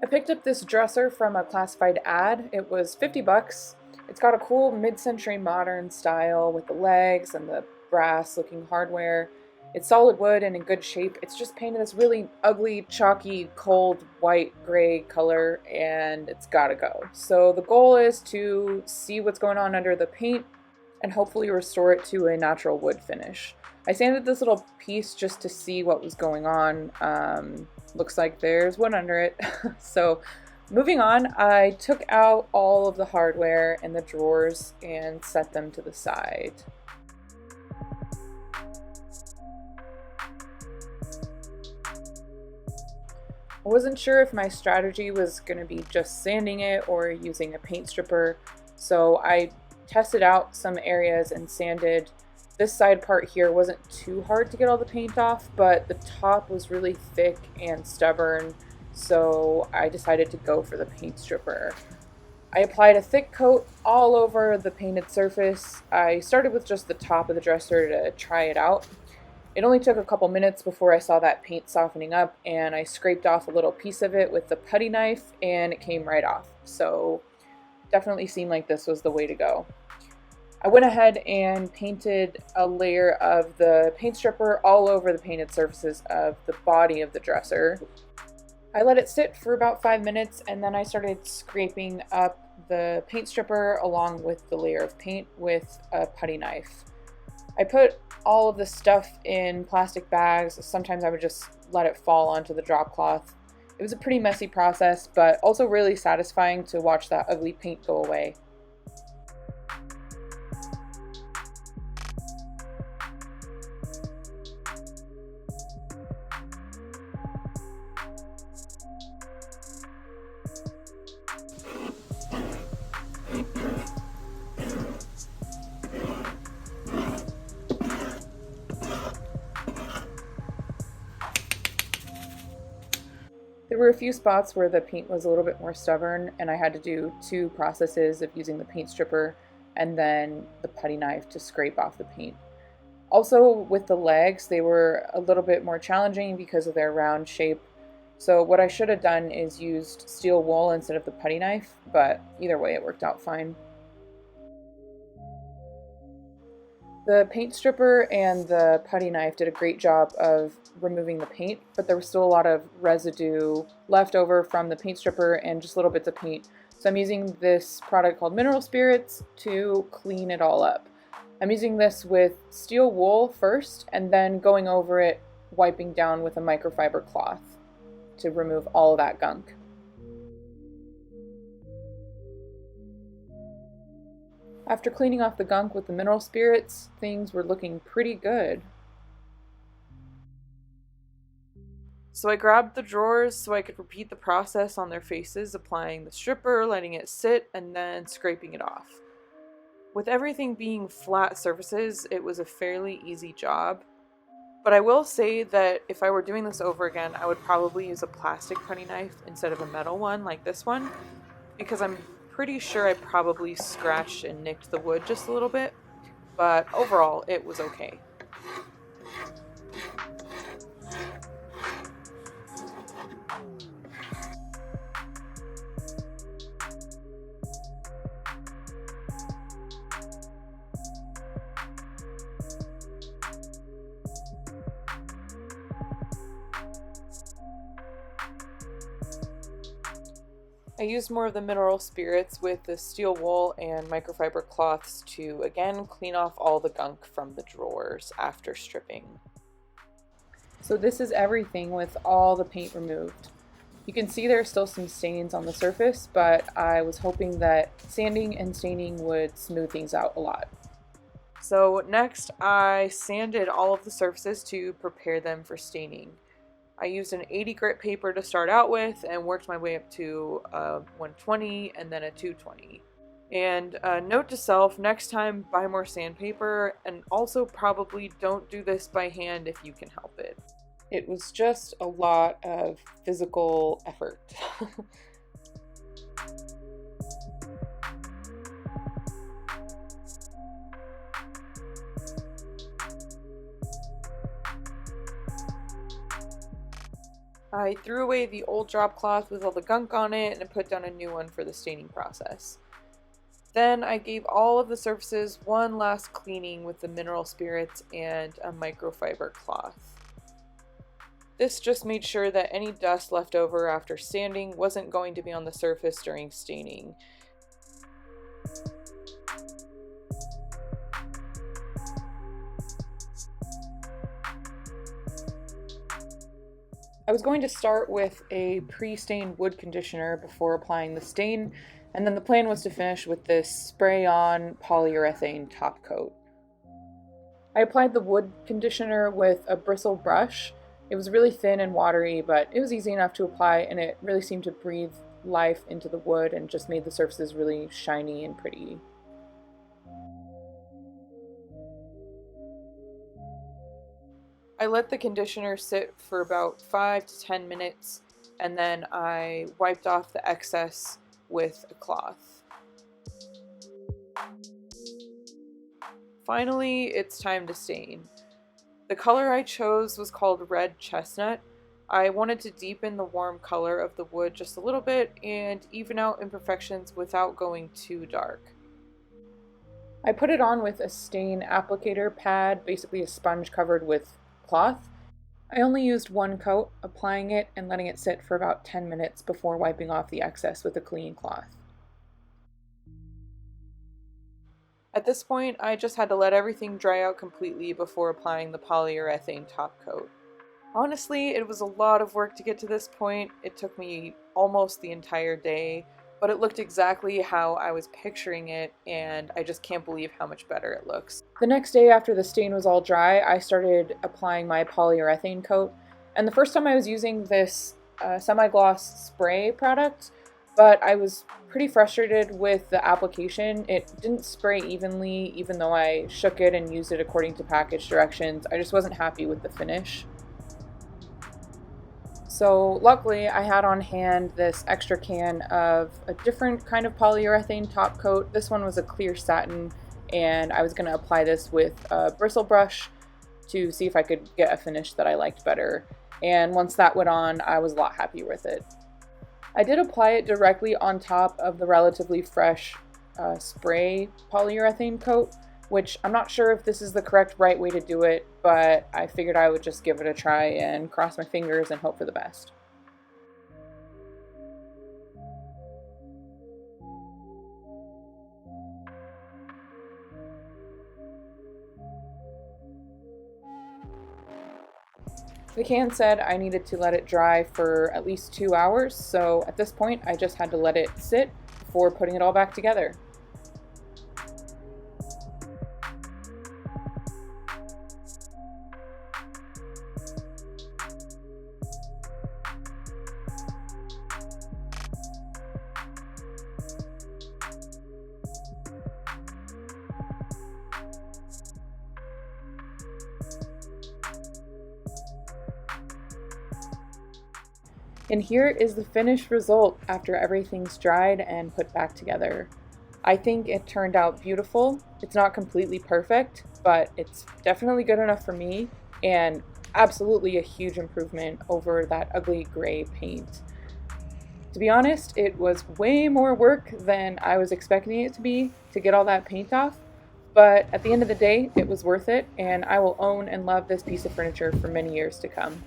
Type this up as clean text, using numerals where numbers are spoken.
I picked up this dresser from a classified ad. It was 50 bucks. It's got a cool mid-century modern style with the legs and the brass looking hardware. It's solid wood and in good shape. It's just painted this really ugly, chalky, cold, white, gray color, and it's gotta go. So the goal is to see what's going on under the paint and hopefully restore it to a natural wood finish. I sanded this little piece just to see what was going on. Looks like there's wood under it. So moving on, I took out all of the hardware and the drawers and set them to the side. I wasn't sure if my strategy was going to be just sanding it or using a paint stripper, so I tested out some areas and sanded. This side part here wasn't too hard to get all the paint off, but the top was really thick and stubborn, so I decided to go for the paint stripper. I applied a thick coat all over the painted surface. I started with just the top of the dresser to try it out. It only took a couple minutes before I saw that paint softening up, and I scraped off a little piece of it with the putty knife and it came right off. So definitely seemed like this was the way to go. I went ahead and painted a layer of the paint stripper all over the painted surfaces of the body of the dresser. I let it sit for about 5 minutes and then I started scraping up the paint stripper along with the layer of paint with a putty knife. I put all of the stuff in plastic bags. Sometimes I would just let it fall onto the drop cloth. It was a pretty messy process, but also really satisfying to watch that ugly paint go away. There were a few spots where the paint was a little bit more stubborn and I had to do 2 processes of using the paint stripper and then the putty knife to scrape off the paint. Also with the legs, they were a little bit more challenging because of their round shape. So what I should have done is used steel wool instead of the putty knife, but either way it worked out fine. The paint stripper and the putty knife did a great job of removing the paint, but there was still a lot of residue left over from the paint stripper and just little bits of paint. So I'm using this product called Mineral Spirits to clean it all up. I'm using this with steel wool first and then going over it, wiping down with a microfiber cloth to remove all of that gunk. After cleaning off the gunk with the mineral spirits, things were looking pretty good. So I grabbed the drawers so I could repeat the process on their faces, applying the stripper, letting it sit, and then scraping it off. With everything being flat surfaces, it was a fairly easy job. But I will say that if I were doing this over again, I would probably use a plastic putty knife instead of a metal one like this one, because I'm pretty sure I probably scratched and nicked the wood just a little bit, but overall it was okay. I used more of the mineral spirits with the steel wool and microfiber cloths to again clean off all the gunk from the drawers after stripping. So this is everything with all the paint removed. You can see there are still some stains on the surface, but I was hoping that sanding and staining would smooth things out a lot. So next I sanded all of the surfaces to prepare them for staining. I used an 80 grit paper to start out with and worked my way up to a 120 and then a 220. And note to self, next time buy more sandpaper, and also probably don't do this by hand if you can help it. It was just a lot of physical effort. I threw away the old drop cloth with all the gunk on it and put down a new one for the staining process. Then I gave all of the surfaces one last cleaning with the mineral spirits and a microfiber cloth. This just made sure that any dust left over after sanding wasn't going to be on the surface during staining. I was going to start with a pre-stained wood conditioner before applying the stain, and then the plan was to finish with this spray-on polyurethane top coat. I applied the wood conditioner with a bristle brush. It was really thin and watery, but it was easy enough to apply, and it really seemed to breathe life into the wood and just made the surfaces really shiny and pretty. I let the conditioner sit for about 5 to 10 minutes, and then I wiped off the excess with a cloth. Finally, it's time to stain. The color I chose was called Red Chestnut. I wanted to deepen the warm color of the wood just a little bit and even out imperfections without going too dark. I put it on with a stain applicator pad, basically a sponge covered with cloth. I only used one coat, applying it and letting it sit for about 10 minutes before wiping off the excess with a clean cloth. At this point, I just had to let everything dry out completely before applying the polyurethane top coat. Honestly, it was a lot of work to get to this point. It took me almost the entire day, but it looked exactly how I was picturing it, and I just can't believe how much better it looks. The next day after the stain was all dry, I started applying my polyurethane coat, and the first time I was using this semi-gloss spray product, but I was pretty frustrated with the application. It didn't spray evenly, even though I shook it and used it according to package directions. I just wasn't happy with the finish. So luckily I had on hand this extra can of a different kind of polyurethane top coat. This one was a clear satin, and I was going to apply this with a bristle brush to see if I could get a finish that I liked better. And once that went on, I was a lot happier with it. I did apply it directly on top of the relatively fresh spray polyurethane coat, which I'm not sure if this is the correct right way to do it, but I figured I would just give it a try and cross my fingers and hope for the best. The can said I needed to let it dry for at least 2 hours, so at this point I just had to let it sit before putting it all back together. And here is the finished result after everything's dried and put back together. I think it turned out beautiful. It's not completely perfect, but it's definitely good enough for me, and absolutely a huge improvement over that ugly gray paint. To be honest, it was way more work than I was expecting it to be to get all that paint off, but at the end of the day, it was worth it, and I will own and love this piece of furniture for many years to come.